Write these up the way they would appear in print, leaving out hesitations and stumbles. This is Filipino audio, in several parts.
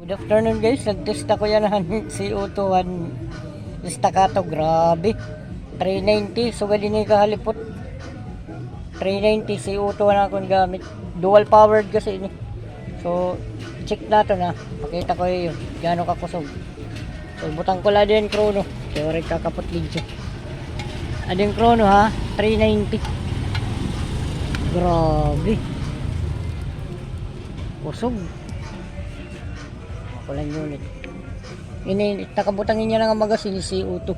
Good afternoon guys, nag-test ako yan ng CO2 staccato, grabe 390, so gali ni kahalipot 390 CO2 na akong gamit, dual powered kasi ini. So check nato na, pakita ko yun gano'ng kakusog. So butang ko lang din chrono, kaya rin kakapot video ading chrono ha, 390, grabe kusog walang unit. Ini takabutangin niya lang ang magasin CO2.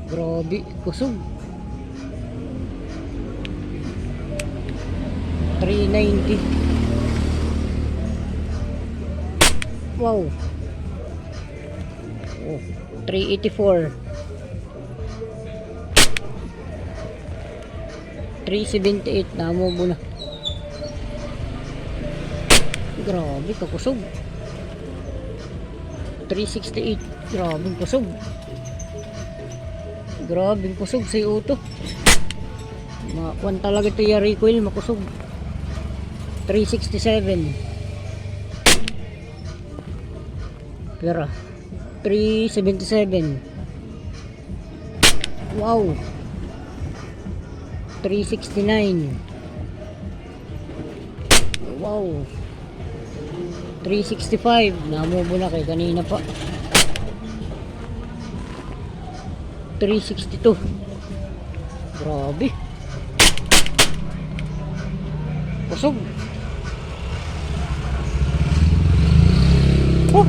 Grabe, kusog. 390. Wow. Oh, 384. 378 namo muna. Grabe, kakusog. 368, grabing kusog, grabing kusog sa CO2. Makuan talaga ito yung recoil, makusog. 367 pera, 377, wow, 369, wow, 365, namubo na kay kanina pa. 362, grabe kusog. Oh,